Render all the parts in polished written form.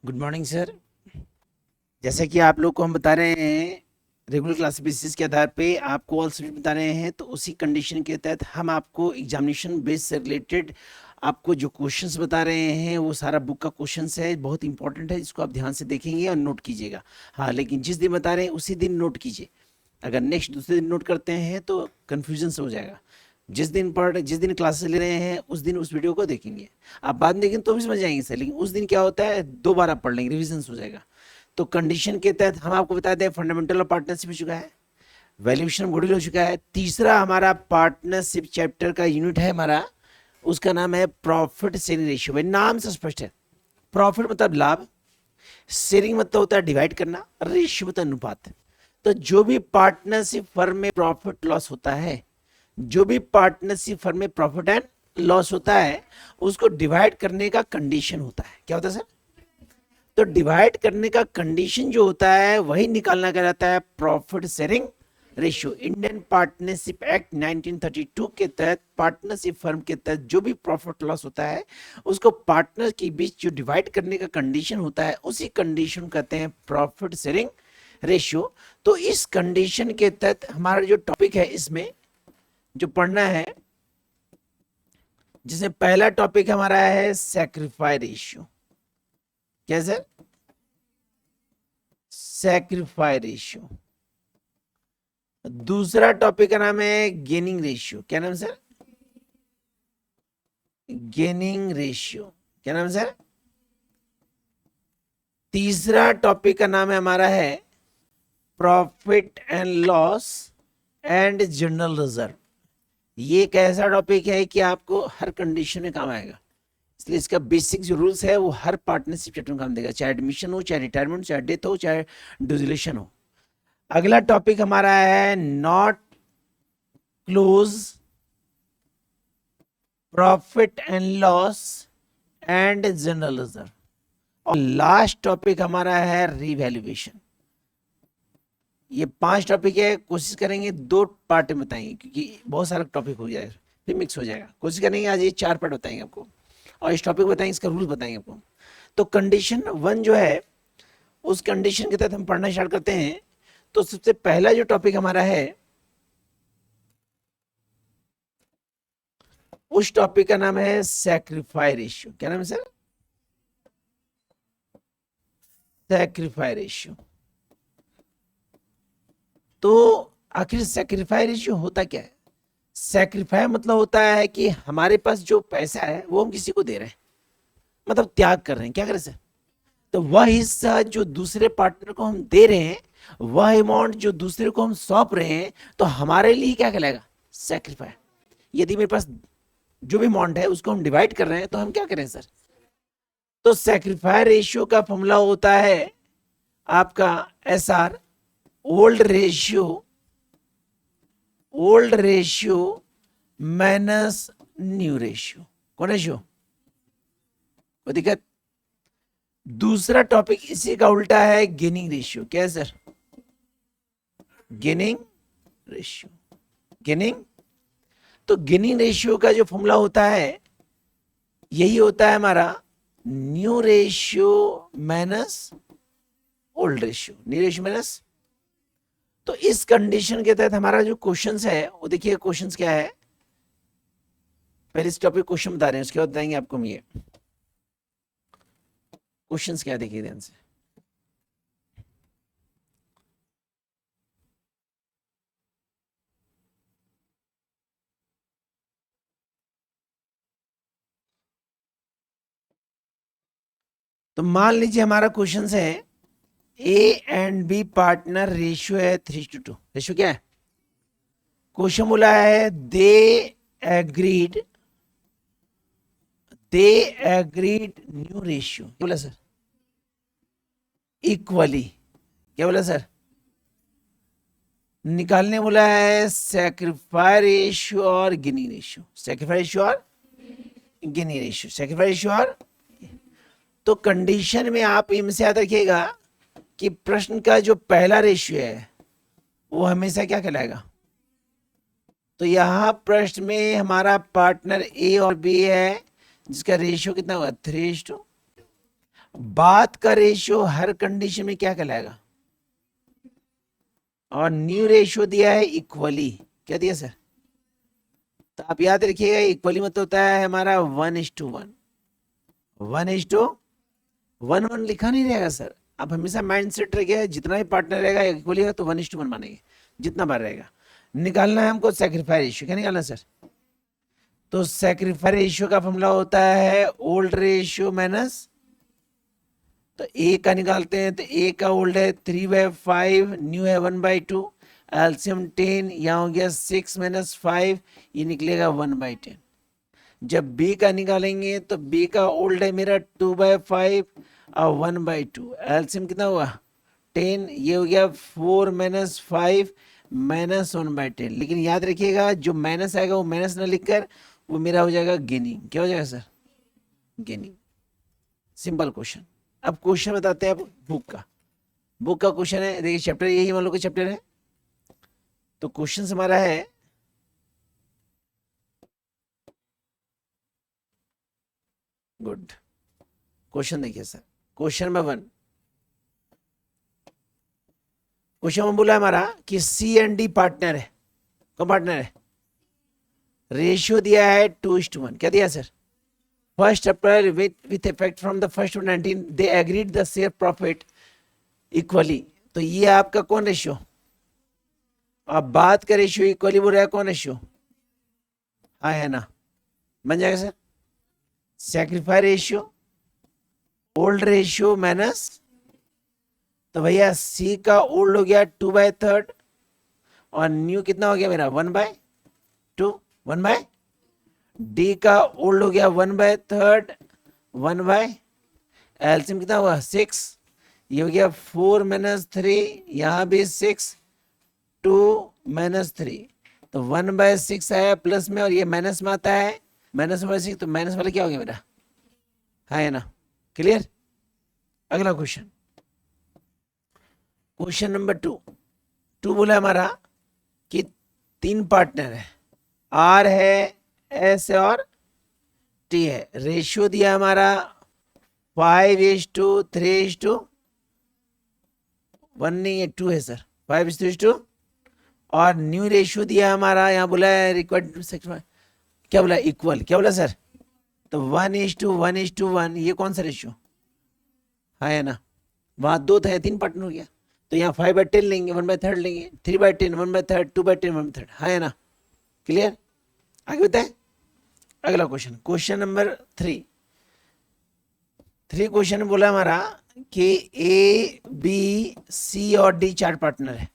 Good morning sir. जैसा कि आप लोग को हम बता रहे हैं रेगुलर क्लास बेसिस के आधार पे आपको ऑल सब्जेक्ट बता रहे हैं, तो उसी कंडीशन के तहत हम आपको एग्जामिनेशन बेस से रिलेटेड आपको जो क्वेश्चंस बता रहे हैं वो सारा बुक का क्वेश्चंस है, बहुत इंपॉर्टेंट है, इसको आप ध्यान से देखेंगे और नोट कीजिएगा। हाँ, लेकिन जिस दिन बता रहे हैं उसी दिन नोट कीजिए। अगर नेक्स्ट दूसरे दिन नोट करते हैं तो कन्फ्यूजन से हो जाएगा। जिस दिन क्लासेस ले रहे हैं उस दिन उस वीडियो को देखेंगे। आप बाद में देखेंगे तो भी समझ जाएंगे सर, लेकिन उस दिन क्या होता है, दो बार आप पढ़ लेंगे, रिविजन हो जाएगा। तो कंडीशन के तहत हम आपको बता दें, फंडामेंटल ऑफ पार्टनरशिप हो चुका है, वैल्यूएशन ऑफ गुडविल हो चुका है। तीसरा हमारा पार्टनरशिप चैप्टर का यूनिट है हमारा, उसका नाम है प्रॉफिट शेयरिंग रेशियो। भाई नाम से स्पष्ट है, प्रॉफिट मतलब लाभ, शेयरिंग मतलब होता है डिवाइड करना, रेशियो मतलब अनुपात। तो जो भी पार्टनरशिप फर्म में प्रॉफिट लॉस होता है, जो भी पार्टनरशिप फर्म में प्रॉफिट एंड लॉस होता है, उसको डिवाइड करने का कंडीशन होता है। क्या होता है सर? तो डिवाइड करने का कंडीशन जो होता है वही निकालना कहलाता है profit sharing ratio. Indian partnership act 1932 के तहत पार्टनरशिप फर्म के तहत जो भी प्रॉफिट लॉस होता है उसको पार्टनर के बीच जो डिवाइड करने का कंडीशन होता है उसी कंडीशन कहते हैं प्रॉफिट शेयरिंग रेशियो। तो इस कंडीशन के तहत हमारा जो टॉपिक है इसमें जो पढ़ना है, जिसमें पहला टॉपिक हमारा है सैक्रिफाई रेशियो। क्या सर? Sacrifice ratio. दूसरा टॉपिक का नाम है गेनिंग रेशियो। क्या नाम सर? Gaining ratio. क्या नाम सर? तीसरा टॉपिक का नाम है हमारा है profit and loss and general reserve. ये एक ऐसा टॉपिक है कि आपको हर कंडीशन में काम आएगा, इसलिए इसका बेसिक जो रूल्स है वो हर पार्टनरशिप चैप्टर में काम देगा, चाहे एडमिशन हो, चाहे रिटायरमेंट, चाहे डेथ हो, चाहे डिसोल्यूशन हो। अगला टॉपिक हमारा है not close profit and loss and general reserve. और लास्ट टॉपिक हमारा है रिवैल्यूएशन। ये 5 टॉपिक है, कोशिश करेंगे 2 पार्ट में बताएंगे क्योंकि बहुत सारा टॉपिक हो जाएगा, फिर मिक्स हो जाएगा। कोशिश करेंगे आज ये 4 पार्ट बताएंगे आपको और इस टॉपिक बताएंगे, इसका रूल बताएंगे आपको। तो कंडीशन 1 जो है उस कंडीशन के तहत हम पढ़ना स्टार्ट करते हैं। तो सबसे पहला जो टॉपिक हमारा है उस टॉपिक का नाम है सैक्रिफाई रेशियो। क्या नाम है सर? Sacrifice ratio. तो आखिर सैक्रिफाई रेशियो होता क्या है? सैक्रिफाई मतलब होता है कि हमारे पास जो पैसा है वो हम किसी को दे रहे हैं, मतलब त्याग कर रहे हैं। क्या करें सर? तो वह हिस्सा जो दूसरे पार्टनर को हम दे रहे हैं, वह अमाउंट जो दूसरे को हम सौंप रहे हैं, तो हमारे लिए क्या कहलाएगा? सैक्रिफाई। यदि मेरे पास जो भी अमाउंट है उसको हम डिवाइड कर रहे हैं तो हम क्या करें सर? तो सैक्रिफाई रेशियो का फॉर्मूला होता है आपका SR, old ratio minus new ratio. कौन रेशियो? कोई दिक्कत? दूसरा टॉपिक इसी का उल्टा है गेनिंग रेशियो। क्या है सर? Gaining ratio. गेनिंग, तो गेनिंग रेशियो का जो फॉर्मूला होता है यही होता है हमारा new ratio minus old ratio, new ratio minus. तो इस कंडीशन के तहत हमारा जो क्वेश्चंस है वो देखिए, क्वेश्चंस क्या है, पहले इस टॉपिक क्वेश्चन बता रहे हैं, उसके बाद बताएंगे आपको हम ये क्वेश्चंस क्या, देखिए ध्यान से। तो मान लीजिए हमारा क्वेश्चन है A and B partner ratio है 3:2। रेशियो क्या है? क्वेश्चन बोला है दे एग्रीड न्यू रेशियो। क्या बोला सर? इक्वली। क्या बोला सर? निकालने बोला है सैक्रिफाई रेशियो और गिनी रेशियो। सैक्रिफाई रेशियो और गिनी रेशियो। सैक्रिफाई रेशियो और, तो कंडीशन में आप इनसे याद रखिएगा कि प्रश्न का जो पहला रेशियो है वो हमेशा क्या कहलाएगा? तो यहां प्रश्न में हमारा पार्टनर ए और बी है जिसका रेशियो कितना होगा? 3:2। बात का रेशियो हर कंडीशन में क्या कहलाएगा, और न्यू रेशियो दिया है इक्वली, क्या दिया सर, तो आप याद रखिएगा इक्वली मतलब होता है हमारा 1:1, 1:1 लिखा नहीं रहेगा सर, आप हमेशा माइंड सेट रखिएगा जितना भी पार्टनर रहेगा इक्वली होगा तो 1:1 मानेंगे, जितना बार रहेगा। निकालना है हमको सेक्रीफाइस रेशियो, क्या निकालना है सर, तो सेक्रीफाइस रेशियो का फॉर्मूला होता है ओल्ड रेशियो माइनस, तो ए का निकालते हैं, तो ए का ओल्ड है 3/5, न्यू है 1/2, एल्सियम 10, यहाँ हो गया 6 - 5, ये निकलेगा 1/10। जब बी का निकालेंगे तो बी का ओल्ड है मेरा 2/5 और 1/2, एल्सियम कितना हुआ 10, ये हो गया 4 - 5 -1/10। लेकिन याद रखिएगा जो माइनस आएगा वो माइनस ना लिखकर वो मेरा हो जाएगा गेनिंग, क्या हो जाएगा सर, गेनिंग। Simple question. अब क्वेश्चन बताते हैं, अब बुक का क्वेश्चन है, देखिए चैप्टर यही मान लो कि चैप्टर है, तो क्वेश्चन हमारा है गुड। क्वेश्चन देखिए सर, क्वेश्चन नंबर 1, क्वेश्चन में बोला हमारा कि सी एंड डी पार्टनर है, कौन पार्टनर है, रेशियो दिया है 2:1, क्या दिया sir, first April with effect from the 1st of 19 they agreed the share profit equally, तो ये आपका कौन रेशियो, अब बात का रेशियो इक्वली बोल रहा है, कौन रेशियो, हाँ है ना, बन जाएगा sir sacrifice ratio old ratio minus, तो भैया सी का ओल्ड हो गया 2/3 और न्यू कितना हो गया मेरा 1/2, 1/, डी का ओल्ड हो गया 1/3, 1/, एल्सियम कितना हुआ 6, ये हो गया 4 - 3, यहाँ भी 6, 2 - 3, तो 1/6 आया प्लस में और ये माइनस में आता है, -6, तो माइनस वाला क्या हो गया मेरा, हाँ है ना, क्लियर। अगला क्वेश्चन, क्वेश्चन नंबर 2 बोला हमारा कि 3 पार्टनर है, आर है, एस है और टी है, रेशियो दिया हमारा 5:3:1 नहीं है 2 है सर, 5:2, और न्यू रेशियो दिया हमारा, यहाँ बोला है रिक्वायर्ड, क्या बोला इक्वल, क्या बोला सर, तो 1:1:1, ये कौन सा रेशियो, हाँ है ना, वहां 2 थे 3 पार्टनर हो गया, तो यहाँ 5/10 लेंगे, 1/3 लेंगे, 3/10 1/3, 2/10 1/3, हाँ है ना, क्लियर। आगे बताए अगला क्वेश्चन, क्वेश्चन नंबर 3 क्वेश्चन में बोला हमारा कि ए बी सी और डी 4 पार्टनर है,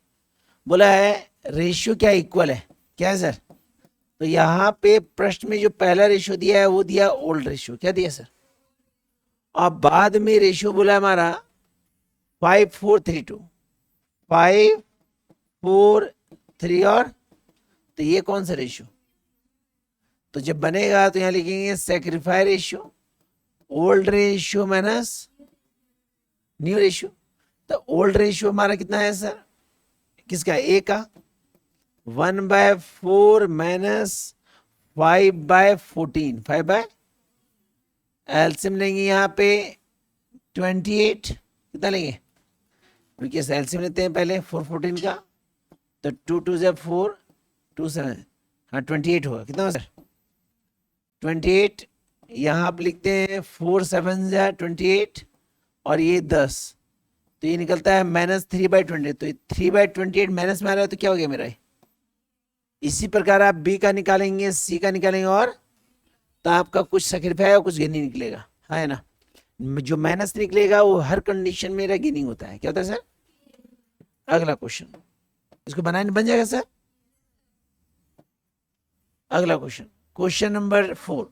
बोला है रेशियो क्या इक्वल है, क्या है सर, तो यहाँ पे प्रश्न में जो पहला रेशियो दिया है वो दिया ओल्ड रेशियो, क्या दिया सर, और बाद में रेशियो बोला हमारा 5:4:3:2, 5:4:3 और, तो ये कौन सा रेशियो, तो जब बनेगा तो यहां लिखेंगे sacrifice ratio old ratio minus new ratio, तो ओल्ड रेशियो हमारा कितना है सर, किसका, ए का 1/4 माइनस 5/14, 5 एल्सियम लेंगे यहाँ पे 28, कितना लेंगे, क्योंकि एल्सियम लेते हैं पहले 4/14 का, तो 2 2 4 2 7, हाँ 28 होगा, कितना सर 28, यहाँ आप लिखते हैं 4 7 28 और ये 10, तो ये निकलता है -3/28, तो 3/28 माइनस में आ रहा है, तो क्या हो गया मेरा, इसी प्रकार आप बी का निकालेंगे, सी का निकालेंगे, और तो आपका कुछ सेक्रीफाइस और गेनिंग निकलेगा, है ना, जो माइनस निकलेगा वो हर कंडीशन में गेनिंग होता है, क्या होता है सर। अगला क्वेश्चन, इसको बनाने बन जाएगा सर। अगला क्वेश्चन, क्वेश्चन नंबर 4,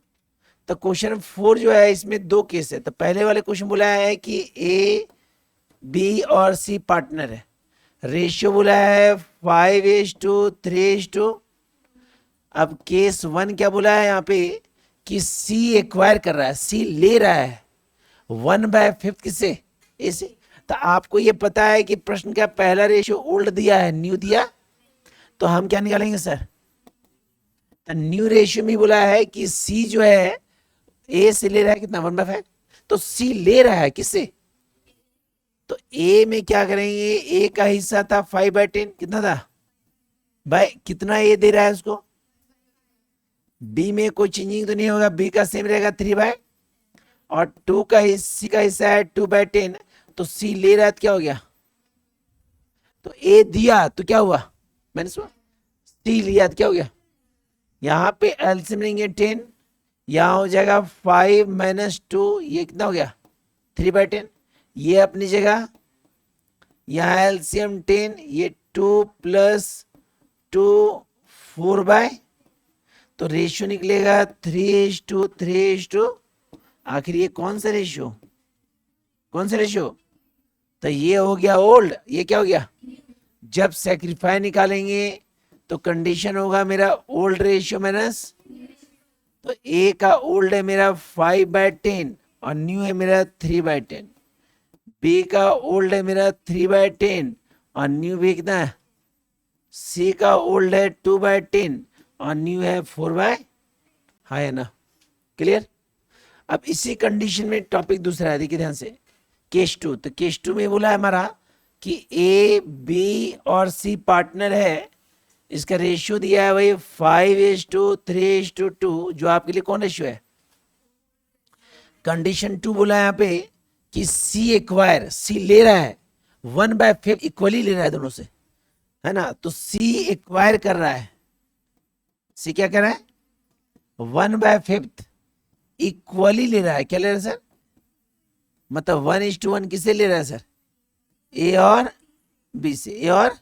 तो क्वेश्चन 4 जो है इसमें 2 केस है, तो पहले वाले क्वेश्चन बोला है कि ए बी और सी पार्टनर है, रेशियो बोला है 5:3:2, अब केस 1 क्या बोला है यहाँ पे कि सी एक्वायर कर रहा है, सी ले रहा है 1/5 किससे, ए से, तो आपको ये पता है कि प्रश्न का पहला रेशियो ओल्ड दिया है, न्यू दिया, तो हम क्या निकालेंगे सर, तो न्यू रेशियो में बोला है कि सी जो है ए से ले रहा है कितना 1/5, तो सी ले रहा है किससे? तो ए में क्या करेंगे, ए का हिस्सा था 5/10, कितना था भाई, कितना ए दे रहा है उसको? बी में कोई चेंजिंग तो नहीं होगा, बी का सेम रहेगा 3/, और 2 का सी का हिस्सा है 2/10, तो सी ले रहा है तो क्या हो गया, तो ए दिया तो क्या हुआ, मैंने सुना सी लिया तो क्या हो गया, यहां पे एलसीएम लेंगे 10, यहां हो जाएगा 5 - 2, ये कितना हो गया 3/10, ये अपनी जगह, यहाँ एलसीएम 10, ये 2 + 2 4/, तो रेशियो निकलेगा 3:3:, आखिर ये कौन सा रेशियो, कौन सा रेशियो, तो ये हो गया ओल्ड, ये क्या हो गया, जब सेक्रीफाई निकालेंगे तो कंडीशन होगा मेरा ओल्ड रेशियो माइनस, तो ए का ओल्ड है मेरा 5/10 और न्यू है मेरा 3/10, बी का ओल्ड है मेरा 3/10 और न्यू भी कितना है, सी का ओल्ड है 2/10 और न्यू है 4/, हाँ है ना, क्लियर। अब इसी कंडीशन में टॉपिक दूसरा है, देखिए ध्यान से, केस 2, तो केस 2 में बोला है हमारा कि ए बी और सी पार्टनर है, इसका रेशियो दिया है भाई 5:3:2, जो आपके लिए कौन रेशियो है, कंडीशन 2 बोला है यहाँ पे कि सी एक्वायर, सी ले रहा है 1/5 इक्वली ले रहा है दोनों से, है ना, तो सी एक्वायर कर रहा है, सी क्या कर रहा है 1/5 इक्वली ले रहा है, क्या ले रहा है सर, मतलब 1:1 किसे ले रहा है सर, ए और बी से, ए और,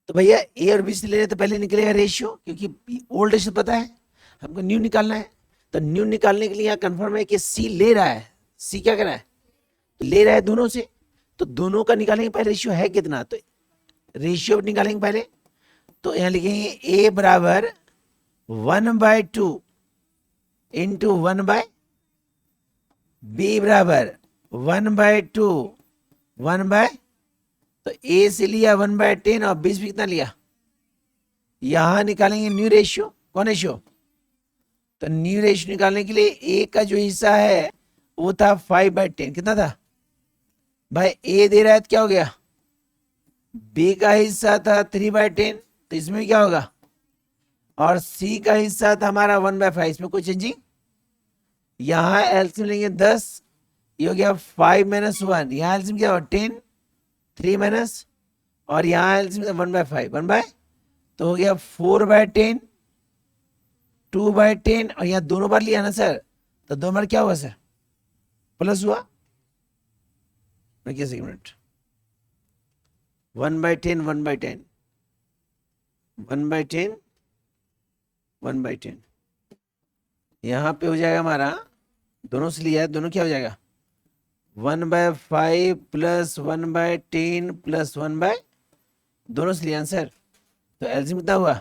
तो भैया ए और बी से ले रहे तो पहले निकलेगा रेशियो, क्योंकि ओल्ड रेशियो पता है हमको, न्यू निकालना है, तो न्यू निकालने के लिए यहाँ कंफर्म है कि सी ले रहा है, सी क्या कर रहा है, ले रहा है दोनों से, तो दोनों का निकालेंगे पहले रेशियो है कितना, तो रेशियो निकालेंगे पहले, तो यहाँ लिखेंगे ए बराबर 1/2 इंटू 1/, बी बराबर 1/2 1/, तो ए से लिया 1/10 और बी से कितना लिया, यहां निकालेंगे न्यू रेशियो, कौन रेशियो, तो न्यू रेशियो निकालने के लिए ए का जो हिस्सा है वो था 5/10, कितना था भाई, ए दे रहा है तो क्या हो गया, बी का हिस्सा था 3/10, तो इसमें क्या होगा, और सी का हिस्सा था हमारा 1/5, इसमें कोई चेंजिंग, यहां एलसीएम लेंगे 10, ये हो गया 5 - 1, यहाँ एलसीएम क्या होगा 10, 3 माइनस, और यहाँ एलसीएम 1/5, 1/, तो हो गया 4/10, 2/10, और यहाँ दोनों बार लिया ना सर, तो दोनों बार क्या हुआ सर, प्लस हुआ, रुकिए 1 मिनट, 1/10 1/10 1/10 1/10, यहाँ पे हो जाएगा हमारा, दोनों से लिया है, दोनों क्या हो जाएगा 1/5 + 1/10 + 1/, दोनों से लिया आंसर, तो एलसीएम कितना हुआ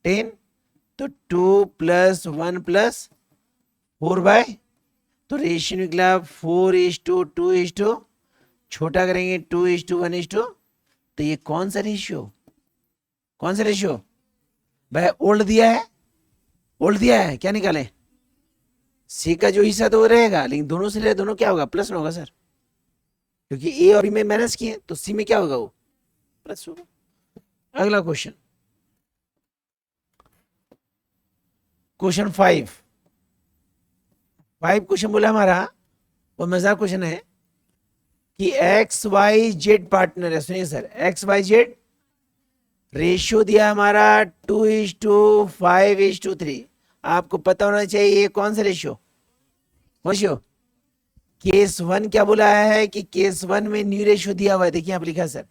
10, तो 2 + 1 + 4/, तो रेशियो निकला 4:2:2, छोटा करेंगे 2:1:2, तो ये कौन सा रेशियो, कौन सा रेशियो भाई, ओल्ड दिया है, ओल्ड दिया है, क्या निकालें, सी का जो हिस्सा तो वो रहेगा, लेकिन दोनों से ले, दोनों क्या होगा प्लस में होगा सर, क्योंकि ए और बी में माइनस किए, तो सी में क्या होगा वो प्लस होगा। अगला क्वेश्चन, क्वेश्चन 5 क्वेश्चन बोला हमारा, वो मजेदार क्वेश्चन है कि XYZ पार्टनर है, सुनिए सर, XYZ रेशियो दिया हमारा 2:5:3, आपको पता होना चाहिए ये कौन सा रेशियो, रेशियो केस 1 क्या बोला है कि केस 1 में न्यू रेशियो दिया हुआ है, देखिए यहाँ लिखा है सर,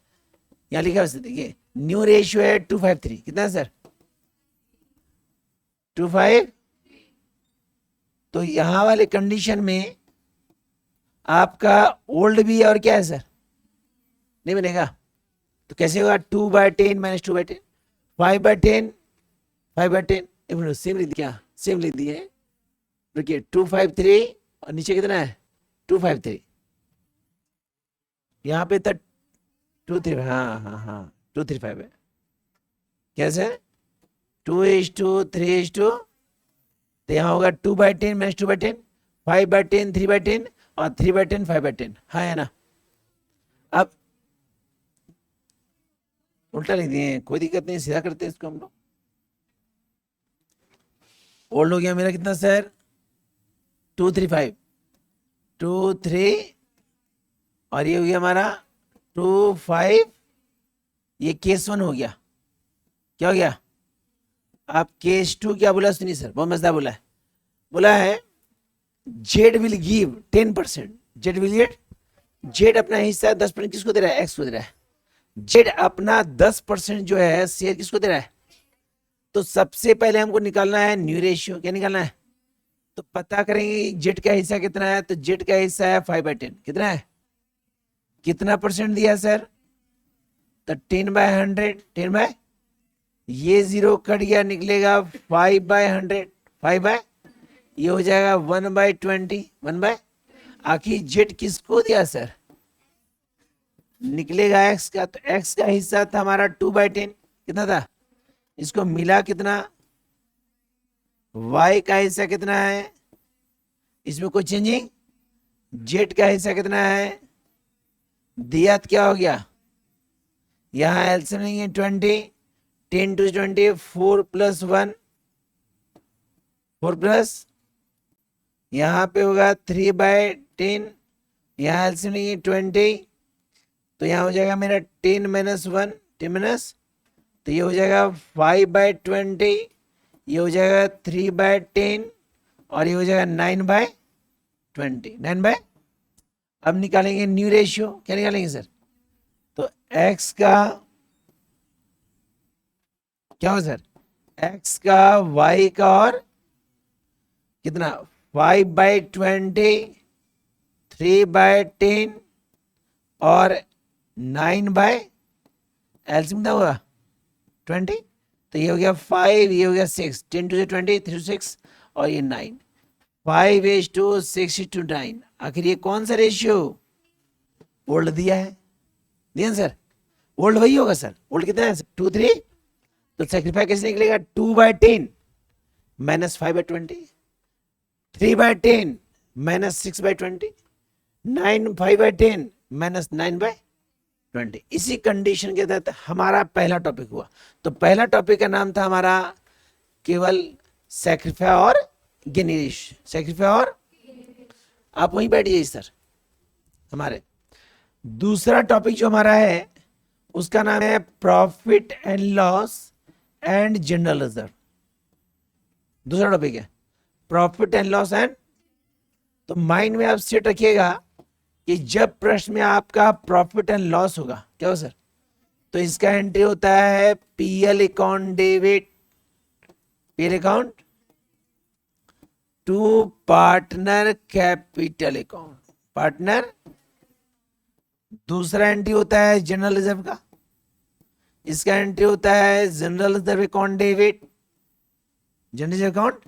यहाँ लिखा है देखिए, न्यू रेशियो है 2:5:3, कितना है सर 2:5, तो यहां वाले कंडीशन में आपका ओल्ड भी है और क्या है सर, नहीं बनेगा, तो कैसे होगा 2/10 - 2/10, 5/10 5/10, सेम लिख दिया, सेम लिख दिए, देखिए 253 और नीचे कितना है 253, यहाँ पे था 235, हाँ 235 है, कैसे 2:3:2, तो यहाँ होगा 2/10 - 2/10, 5/10 3/10, और 3/10 5/10, हाँ है ना। अब उल्टा लिख दिए, कोई दिक्कत नहीं, सीधा करते हैं इसको हम लोग। ओल्ड हो गया मेरा कितना सर, 235, 2 3, और ये हो गया हमारा 2 5, ये केस 1 हो गया। क्या हो गया? आप केस 2 क्या बोला सुनिए सर, बहुत मजेदार बोला है। बोला है Z will give 10%, Z will get, Z अपना हिस्सा 10% किसको दे रहा है? एक्स को दे रहा है। जेड अपना 10% जो है शेयर किसको दे रहा है? तो सबसे पहले हमको निकालना है न्यू रेशियो। क्या निकालना है? तो पता करेंगे जेड का हिस्सा कितना है। तो जेड का हिस्सा है 5/10, कितना है? कितना परसेंट दिया सर? तो 10/100, 10 ये 0 कट गया, निकलेगा 5/100, 5 ये हो जाएगा 1/20, 1 आखिर जेड किसको दिया सर? निकलेगा एक्स का। तो एक्स का हिस्सा था हमारा 2/10, कितना था? इसको मिला कितना? वाई का हिस्सा कितना है? इसमें कोई चेंजिंग? जेड का हिस्सा कितना है? दिया तो क्या हो गया? यहां एलसीएम नहीं है 20, 10 to 20, 4 + 1, 4 प्लस, यहाँ पे होगा 3/10, यहाँ एलसीएम नहीं है 20, तो यहाँ हो जाएगा मेरा 10 - 1, 10 माइनस, तो ये हो जाएगा 5/20, ये हो जाएगा 3/10, और ये हो जाएगा 9/20, 9 अब निकालेंगे न्यू रेशियो। क्या निकालेंगे सर? तो x का क्या हो सर? x का, y का, और कितना? 5/20, 3/10 और 9 एलसीएम कितना होगा? 20, तो ये हो गया 5, ये हो गया 6, 10 to 20, 3 to 6, और ये 9, 5:6:9। आखिर ये कौन सा रेशियो? ओल्ड दिया है, दिया सर। ओल्ड वही होगा सर। ओल्ड कितना है? 2 3, तो सेक्रीफाई कैसे निकलेगा? 2/10 - 5/20, 3/10 - 6/20, 9 5/10 - 9/20। इसी कंडीशन के तहत हमारा पहला टॉपिक हुआ। तो पहला टॉपिक का नाम था हमारा केवल सेक्रीफाई और गेन रेशियो, सेक्रीफाई और, आप वहीं बैठिए सर। हमारे दूसरा टॉपिक जो हमारा है उसका नाम है profit and loss and general reserve. दूसरा टॉपिक है प्रॉफिट एंड लॉस एंड। तो माइंड में आप सेट रखिएगा कि जब प्रश्न में आपका प्रॉफिट एंड लॉस होगा, क्या हो सर? तो इसका एंट्री होता है PL account debit, PL account to partner capital account, partner. दूसरा एंट्री होता है जनरल रिजर्व का, इसका एंट्री होता है general reserve account debit, general reserve account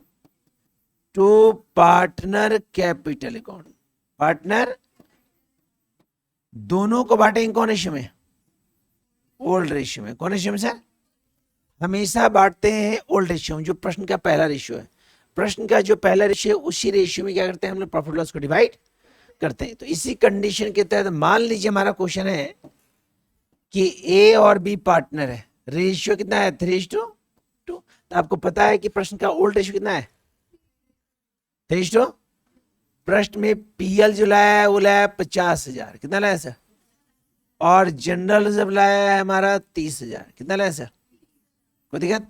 to partner capital account, partner. दोनों को बांटेंगे कौन रेशियो में? ओल्ड रेशियो में। कौन रेशियो में सर? हमेशा बांटते हैं ओल्ड रेशियो में, जो प्रश्न का पहला रेशियो है। प्रश्न का जो पहला रेशियो है उसी रेशियो में क्या करते हैं हम लोग? प्रॉफिट लॉस को डिवाइड करते हैं। तो इसी कंडीशन के तहत मान लीजिए हमारा क्वेश्चन है कि ए और बी पार्टनर है, रेशियो कितना है? 3:2। तो आपको पता है कि प्रश्न का ओल्ड रेशियो कितना है? 3:2। प्रश्न में पीएल जो लाया है वो लाया है 50,000, कितना लाया सर? और जनरल रिजर्व लाया है हमारा 30,000, कितना लाया सर? कोई दिक्कत?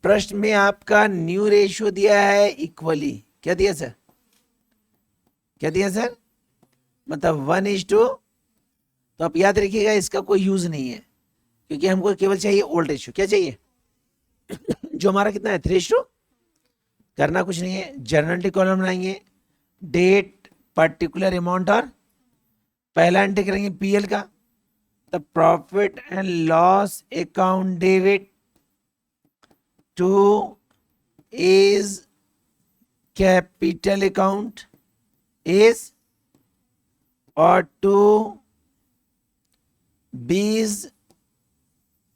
प्रश्न में आपका न्यू रेशियो दिया है इक्वली, क्या दिया सर? क्या दिया सर? मतलब 1:2। तो आप याद रखिएगा इसका कोई यूज नहीं है, क्योंकि हमको केवल चाहिए ओल्ड रेशियो। क्या चाहिए? जो हमारा कितना है? 3:2। करना कुछ नहीं है, जर्नल कॉलम बनाएंगे, डेट, पर्टिकुलर अमाउंट, और पहला एंट्री करेंगे पीएल का। तो profit and loss account debit two is capital account is, और टू बीज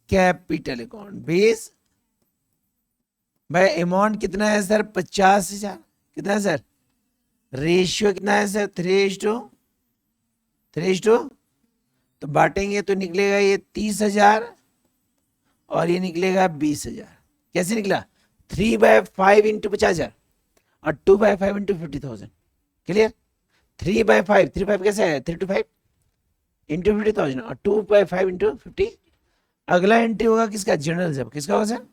कैपिटल अकाउंट, बीज। भाई अमाउंट कितना है सर? 50,000। कितना है सर? रेशियो कितना है सर? 3:3, तो बांटेंगे तो निकलेगा ये 30,000 और ये निकलेगा 20,000। कैसे निकला? 3/5 इंटू 50,000 और 2/5 इंटू 50,000। क्लियर? 3/5, 3/5 कैसे है? 3 to 5 इंटू 50,000 और 2/5 इंटू 50। अगला एंट्री होगा किसका? General reserve. किसका होगा सर?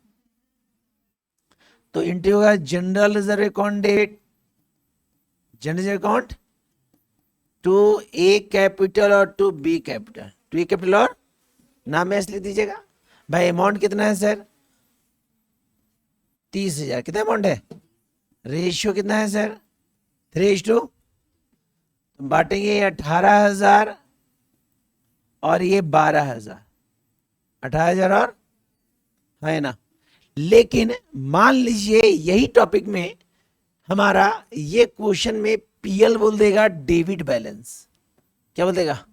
तो एंट्री होगा general reserve account debit, general reserve account to A capital और to B capital. To A capital और नाम में लिख दीजिएगा। भाई अमाउंट कितना है सर? 30,000। कितना अमाउंट है? रेशियो कितना है सर? 3:2। बांटेंगे 18,000 और ये 12,000। 18,000 और है ना। लेकिन मान लीजिए यही टॉपिक में हमारा ये क्वेश्चन में पीएल बोल देगा डेबिट बैलेंस। क्या बोल देगा?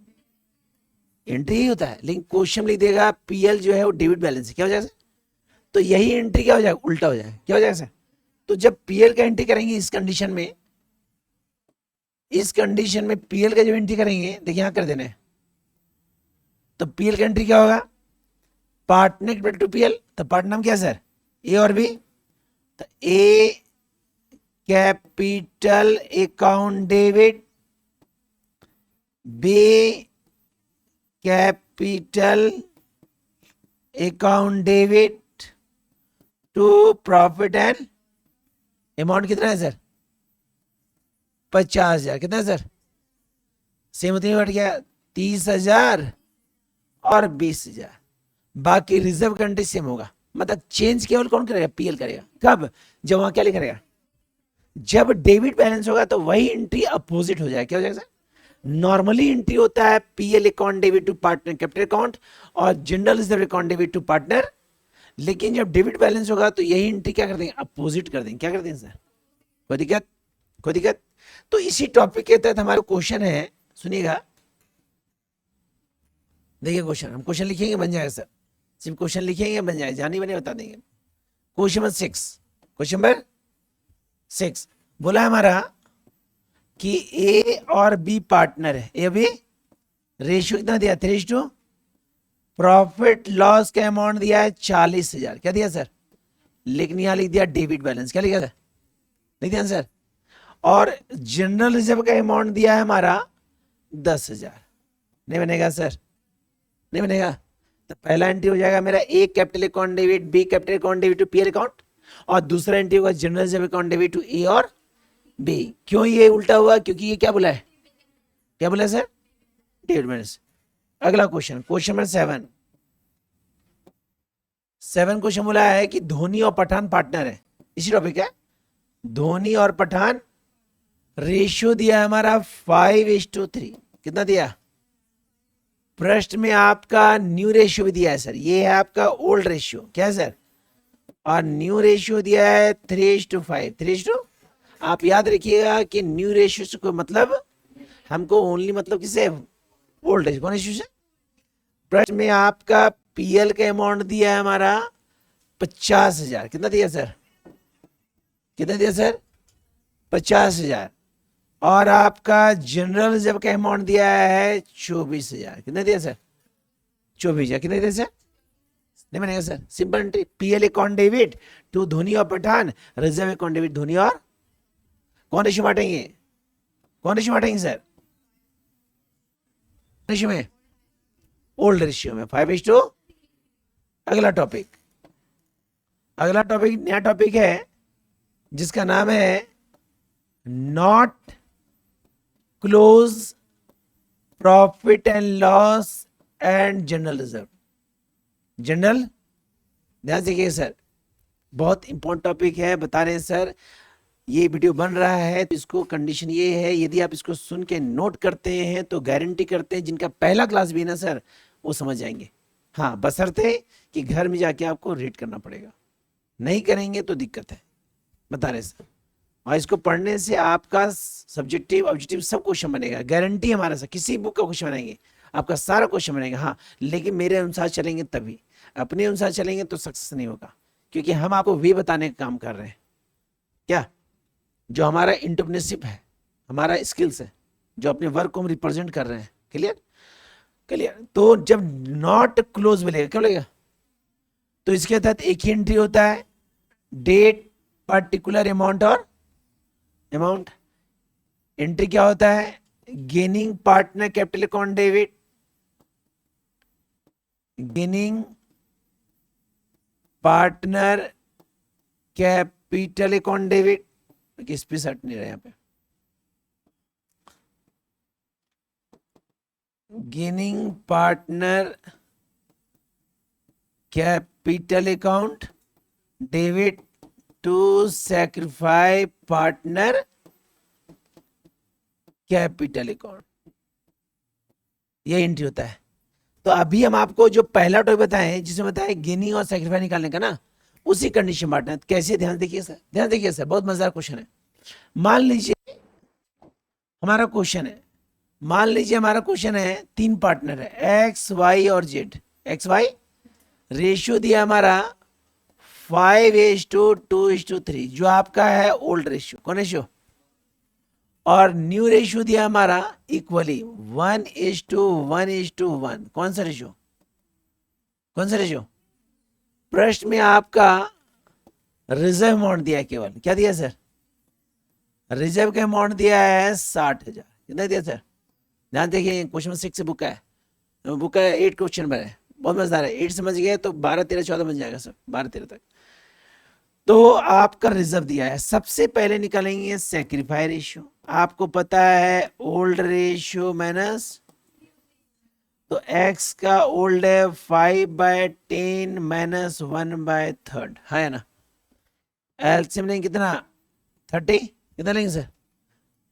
एंट्री ही होता है, लेकिन क्वेश्चन लिख देगा पीएल जो है वो डेबिट बैलेंस है। क्या हो जाएगा? तो यही एंट्री क्या हो जाएगा? उल्टा हो जाएगा। क्या हो जाएगा सर? तो जब पीएल का एंट्री करेंगे इस कंडीशन में, पीएल का जब एंट्री करेंगे, देखिए यहां कर देना है, तो पीएल का एंट्री क्या होगा? Partner to PL. तो पार्ट नाम क्या है सर? ए और बी। तो A capital account debit, B capital account debit to profit and amount कितना है सर? 50,000। कितना है सर? सेम उतनी बढ़ गया, 30,000 और 20,000। बाकी रिजर्व कंट्री सेम होगा। मतलब चेंज केवल कौन करेगा? पीएल करेगा। कब? जब वहां क्या लिखा रहेगा? जब डेबिट बैलेंस होगा तो वही एंट्री अपोजिट हो जाएगा। क्या हो जाएगा सर? नॉर्मली एंट्री होता है PL account debit to partner capital account और general reserve account debit to partner. लेकिन जब डेबिट बैलेंस होगा तो यही एंट्री क्या कर देंगे? अपोजिट कर देंगे। क्या कर देंगे सर? कोई दिक्कत? कोई दिक्कत? तो इसी टॉपिक के तहत हमारा क्वेश्चन है, सुनिएगा। देखिए क्वेश्चन, हम क्वेश्चन लिखेंगे बन जाएगा सर। सिर्फ क्वेश्चन लिखेंगे बन जाएगा, जाने बने बता देंगे। क्वेश्चन नंबर 6, क्वेश्चन नंबर 6 बोला हमारा कि ए और बी पार्टनर है। ए बी रेशियो कितना दिया? 3:2। प्रॉफिट लॉस का अमाउंट दिया है 40,000। क्या दिया सर? लेकिन यहां लिख दिया डेबिट बैलेंस। क्या लिखा सर? लिख दिया सर। और जनरल रिजर्व का अमाउंट दिया है हमारा 10,000। नहीं बनेगा सर? नहीं बनेगा। तो पहला एंट्री हो जाएगा मेरा A capital account debit, B capital account debit to PL account, और दूसरा एंट्री होगा general reserve account debit to A और बी। क्यों ये उल्टा हुआ? क्योंकि ये क्या बोला है? क्या बोला सर? Debit balance. अगला क्वेश्चन, क्वेश्चन नंबर 7 क्वेश्चन बोला है कि धोनी और पठान पार्टनर है। इसी टॉपिक है। धोनी और पठान, रेशियो दिया है हमारा 5:3। कितना दिया? प्रश्न में आपका न्यू रेशियो भी दिया है सर। ये है आपका ओल्ड रेशियो। क्या है सर? और न्यू रेशियो दिया है 3:5। 3:, आप याद रखिएगा कि न्यू रेशियो को मतलब हमको ओनली मतलब किसे? Old ratio. कौन रेशियो से? प्रश्न में आपका पीएल का अमाउंट दिया है हमारा 50,000। कितना दिया सर? कितना दिया सर? 50,000। और आपका जनरल रिजर्व का अमाउंट दिया है 24,000। कितना दिया सर? 24,000। कितना दिया सर? नहीं बनेगा sir. Simple entry, PL account debit to Dhoni और Pathan, reserve account debit Dhoni और, कौन रेशियो बांटेंगे? कौन रेशियो बांटेंगे सर? रेशियो में? ओल्ड रेशियो में 5:2। अगला टॉपिक, नया टॉपिक है जिसका नाम है not close profit and loss and general reserve. General, ध्यान देखिए सर, बहुत इंपॉर्टेंट टॉपिक है। बता रहे हैं सर, ये वीडियो बन रहा है तो इसको कंडीशन ये है, यदि आप इसको सुन के नोट करते हैं तो गारंटी करते हैं जिनका पहला क्लास भी है ना सर, वो समझ जाएंगे। हाँ, बशर्ते कि घर में जाके आपको रीड करना पड़ेगा, नहीं करेंगे तो दिक्कत है। बता रहे सर, और इसको पढ़ने से आपका सब्जेक्टिव ऑब्जेक्टिव सब क्वेश्चन बनेगा, गारंटी हमारे साथ। किसी बुक का क्वेश्चन बनाएंगे आपका सारा क्वेश्चन बनेगा। हाँ, लेकिन मेरे अनुसार चलेंगे तभी, अपने अनुसार चलेंगे तो सक्सेस नहीं होगा, क्योंकि हम आपको वे बताने का काम कर रहे हैं। क्या? जो हमारा एंटरप्रेन्योरशिप है, हमारा स्किल्स है, जो अपने वर्क को हम रिप्रेजेंट कर रहे हैं। Clear clear. तो जब नॉट क्लोज मिलेगा क्या लगेगा, तो इसके तहत एक ही एंट्री होता है, डेट, पर्टिकुलर अमाउंट और अमाउंट। एंट्री क्या होता है, gaining partner capital account debit, gaining partner capital account debit, किस पे सेट नहीं रहा यहाँ पे, gaining partner capital account debit to sacrifice partner capital account, ये एंट्री होता है। तो अभी हम आपको जो पहला टॉपिक बताए, जिसे बताया गेनिंग और सैक्रिफाई निकालने का ना, उसी कंडीशन बांटना है। कैसे, ध्यान देखिए सर, ध्यान देखिए सर, बहुत मजेदार क्वेश्चन है। मान लीजिए हमारा क्वेश्चन है, मान लीजिए हमारा क्वेश्चन है, तीन पार्टनर है एक्स वाई और जेड। एक्स वाई रेशियो दिया हमारा 5:2:3, जो आपका है ओल्ड रेशियो। कौन रेशियो, और न्यू रेशियो दिया हमारा इक्वली 1:1:1। कौन सा रेशियो, कौन सा रेशियो, प्रश्न में आपका रिजर्व अमाउंट दिया है केवल, क्या दिया सर, रिजर्व का अमाउंट दिया है 60,000। कितना दिया सर, ध्यान देखिए, क्वेश्चन 6 से बुक है, बुक है 8 क्वेश्चन पर है, बहुत मजेदार है। 8 समझ गए तो 12, 13, 14 बन जाएगा सर, 12, 13 तक। तो आपका रिजर्व दिया है, सबसे पहले निकालेंगे सैक्रिफाई रेशियो। आपको पता है ओल्ड रेशियो माइनस, तो x का ओल्ड है 5/10 माइनस 1/3, है ना। एलसीएम लेंगे कितना, 30, कितना लेंगे सर,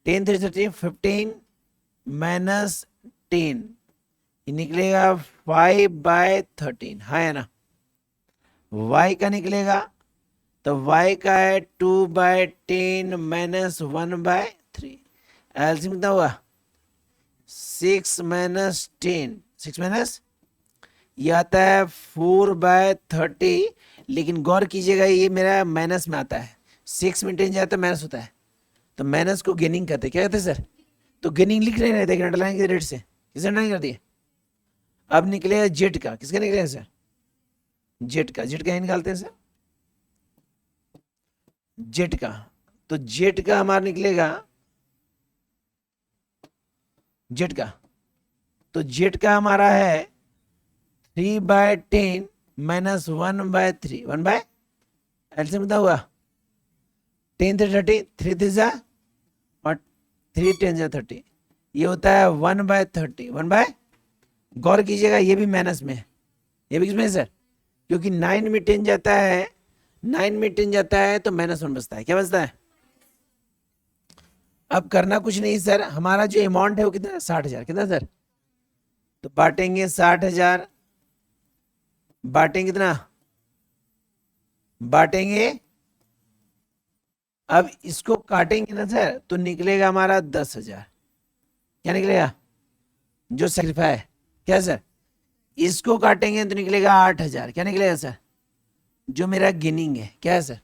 10 3 30, 15 माइनस 10, ये निकलेगा 5/13, है ना। y का निकलेगा, तो y का है 2/10 माइनस 1/3, एलसीएम कितना हुआ 6 माइनस 10, 6 माइनस, ये आता है 4/30। लेकिन गौर कीजिएगा, ये मेरा माइनस में आता है, 6 में 10 जाता है माइनस होता है, तो माइनस को गेनिंग कहते हैं। क्या कहते हैं सर, तो गेनिंग लिख रहे थे अंडरलाइन के रेट से, किसे अंडरलाइन कर दिए। अब निकलेगा जेड का, किसका निकलेगा सर, जेड का, जेड का ही निकालते हैं सर, जेड का। तो जेड का हमारा निकलेगा, जेड का, तो जेड का हमारा है 3/10 माइनस 1/3, 1 एलसीएम कितना हुआ 10 3 30, 3 3 जा और 3 10 जा 30, ये होता है 1/30, 1 गौर कीजिएगा ये भी माइनस में है, ये भी किसमें है सर, क्योंकि 9 में 10 जाता है, 9 में 10 जाता है तो -1 बचता है। क्या बचता है, अब करना कुछ नहीं सर, हमारा जो अमाउंट है वो कितना है 60,000, कितना सर, तो बांटेंगे 60,000, बांटेंगे कितना, बांटेंगे, अब इसको काटेंगे ना सर, तो निकलेगा हमारा 10,000। क्या निकलेगा, जो सैक्रिफाई है, क्या सर, इसको काटेंगे तो निकलेगा 8,000। क्या निकलेगा सर, जो मेरा गेनिंग है, क्या है सर,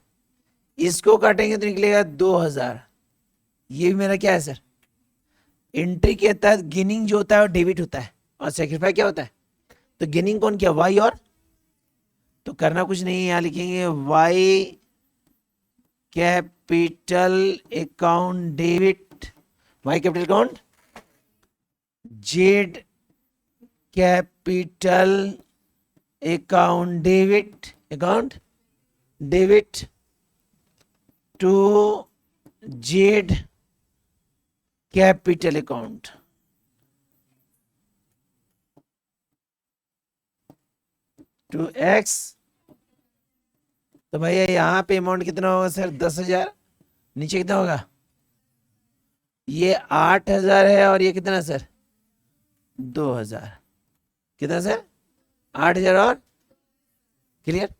इसको काटेंगे तो निकलेगा 2,000, ये भी मेरा क्या है सर, एंट्री के तहत गेनिंग जो होता है वो डेबिट होता है, और सैक्रिफाई क्या होता है, तो गेनिंग कौन किया, वाई, और तो करना कुछ नहीं है, यहाँ लिखेंगे Y capital account debit, Y capital account, Z capital account debit, account debit to Z capital account, to X. तो भैया यहाँ पे अमाउंट कितना होगा सर, 10,000, नीचे कितना होगा, ये 8,000 है, और ये कितना सर 2,000, कितना सर 8,000 और, क्लियर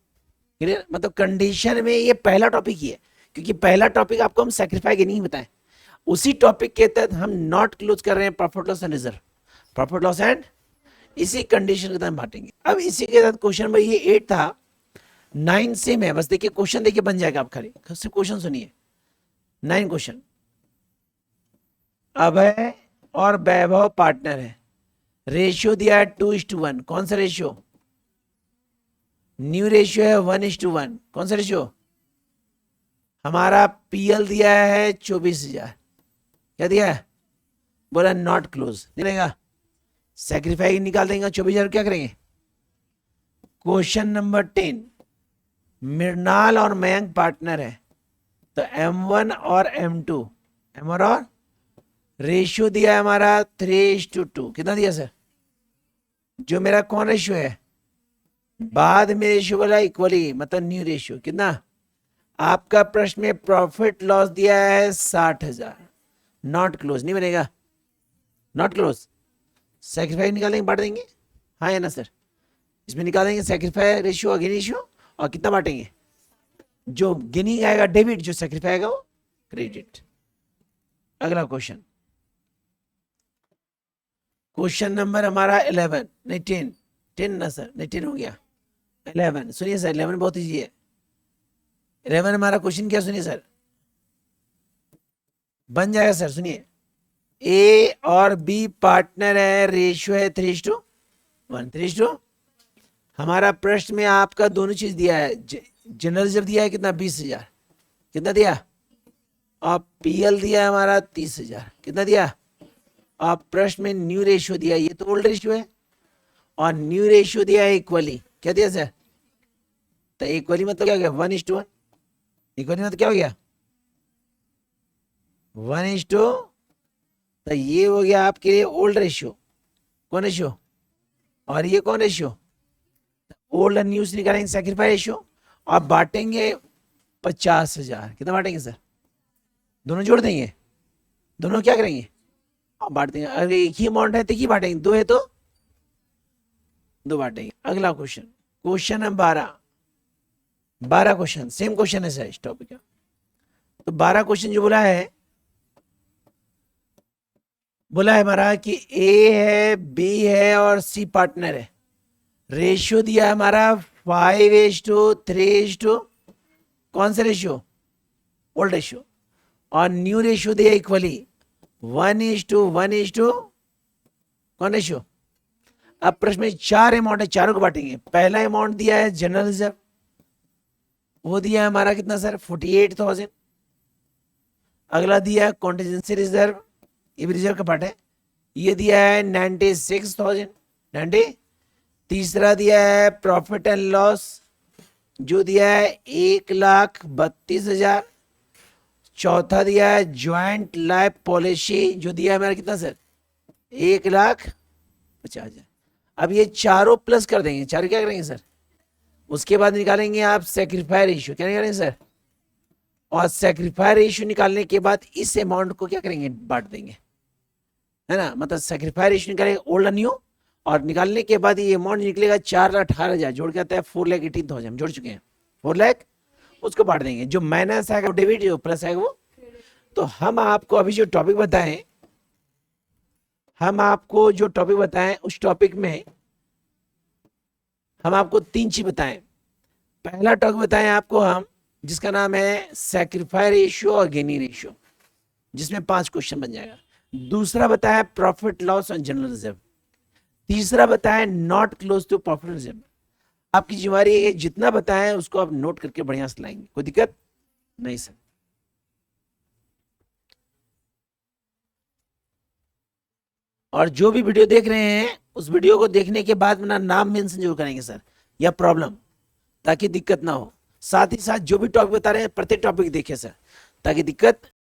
क्लियर। मतलब कंडीशन में ये पहला टॉपिक ही है, क्योंकि पहला टॉपिक आपको हम सैक्रिफाई के नहीं बताएं, उसी टॉपिक के तहत हम नॉट क्लोज कर रहे हैं profit loss and reserve, profit loss and, इसी कंडीशन के तहत बांटेंगे। अब इसी के साथ क्वेश्चन भाई ये 8 था, 9 सेम है, बस देखिए क्वेश्चन देखिए बन जाएगा, आप खाली सिर्फ क्वेश्चन सुनिए। 9 क्वेश्चन, अभय और वैभव पार्टनर है, रेशियो दिया है 2:1, कौन सा रेशियो? न्यू रेशियो है 1:1, कौन सा रेशियो? हमारा पीएल दिया है 24,000, क्या दिया है? बोला नॉट क्लोज, नहीं रहेगा, सेक्रीफाई निकाल देंगे 24,000, क्या करेंगे? क्वेश्चन नंबर 10, मृणाल और मयंक पार्टनर है, तो M1 और M2, M1 और रेशियो दिया है हमारा 3:2, कितना दिया सर? जो मेरा कौन रेशियो है? बाद में रेशियो बोला इक्वली, मतलब न्यू रेशियो, कितना? आपका प्रश्न में प्रॉफिट लॉस दिया है 60,000, नॉट क्लोज, नहीं बनेगा, नॉट क्लोज। सेक्रीफाई निकालेंगे, बांट देंगे, हाँ या ना सर? इसमें निकालेंगे सेक्रीफाई रेशियो और गेन रेशियो, और कितना बांटेंगे? जो गेनिंग आएगा डेबिट, जो सेक्रीफाई आएगा वो क्रेडिट। अगला क्वेश्चन, क्वेश्चन नंबर हमारा 11, नहीं 10 ना सर, नहीं 10 हो गया, 11 सुनिए सर, 11 बहुत इजी है। 11 हमारा क्वेश्चन क्या, सुनिए सर, बन जाएगा सर, सुनिए, ए और बी पार्टनर है, रेशियो है 3:1, 3:, हमारा प्रश्न में आपका दोनों चीज दिया है, जनरल रिजर्व दिया है कितना? 20,000, कितना दिया? और पीएल दिया है हमारा 30,000, कितना दिया? और प्रश्न में न्यू रेशियो दिया, ये तो ओल्ड रेशियो है, और न्यू रेशियो दिया है इक्वली, क्या दिया सर? तो इक्वली मतलब क्या हो गया? 1:1, इक्वली मतलब क्या हो गया? 1:, तो ये हो गया आपके लिए ओल्ड रेशियो, कौन रेशियो? और ये कौन रेशियो? ओल्ड और न्यू से निकालेंगे सेक्रीफाई रेशियो, और बांटेंगे 50,000, कितना बांटेंगे सर? दोनों जोड़ देंगे, दोनों क्या करेंगे? और बांट देंगे, अगर एक ही अमाउंट है तो एक ही बांटेंगे, दो है तो दो बांटेंगे। अगला क्वेश्चन, क्वेश्चन है 12 क्वेश्चन, सेम क्वेश्चन है सर इस टॉपिक का। तो 12 क्वेश्चन जो बोला है हमारा कि ए है, बी है और सी पार्टनर है, रेशियो दिया है हमारा 5:3, कौन सा रेशियो? ओल्ड रेशियो, और न्यू रेशियो दिया इक्वली 1:1, कौन रेशियो? अब प्रश्न में 4 अमाउंट है, चारों को बांटेंगे। पहला अमाउंट दिया है जनरल रिजर्व, वो दिया है हमारा कितना सर? 48,000। अगला दिया है कॉन्टीजेंसी रिजर्व, ये भी रिजर्व का पार्ट है, ये दिया है 96,000, 90। तीसरा दिया है प्रॉफिट एंड लॉस, जो दिया है 1,32,000। चौथा दिया है ज्वाइंट लाइफ पॉलिसी, जो दिया है हमारा कितना सर? 1,50,000। अब ये चारों प्लस कर देंगे, चारों क्या करेंगे सर? उसके बाद निकालेंगे आप सेक्रीफाई रेशियो, क्या निकालेंगे सर? और सेक्रीफाई रेशियो निकालने के बाद इस अमाउंट को क्या करेंगे? बांट देंगे, है ना, मतलब सेक्रीफाई रेशियो निकालेंगे ओल्ड न्यू, और निकालने के बाद ये अमाउंट निकलेगा 4,18,000, जोड़ के आता है 4,18,000, जोड़ चुके हैं 4 लाख, उसको बांट देंगे, जो माइनस आएगा वो डेबिट, जो प्लस आएगा वो। तो हम आपको अभी जो टॉपिक बताएं, उस टॉपिक में हम आपको 3 चीज बताएं। पहला टॉपिक बताएं आपको हम, जिसका नाम है सेक्रीफाई रेशियो और गेनिंग रेशियो, जिसमें 5 क्वेश्चन बन जाएगा। दूसरा बताया प्रॉफिट लॉस और जनरल रिजर्व। तीसरा बताया not close to profit reserve. आपकी जिम्मेदारी है जितना बताएं उसको आप नोट करके बढ़िया से लाएंगे, कोई दिक्कत नहीं सर। और जो भी वीडियो देख रहे हैं, उस वीडियो को देखने के बाद अपना नाम मेंशन जरूर करेंगे सर, या प्रॉब्लम, ताकि दिक्कत ना हो। साथ ही साथ जो भी टॉपिक बता रहे हैं प्रत्येक टॉपिक देखें सर, ताकि दिक्कत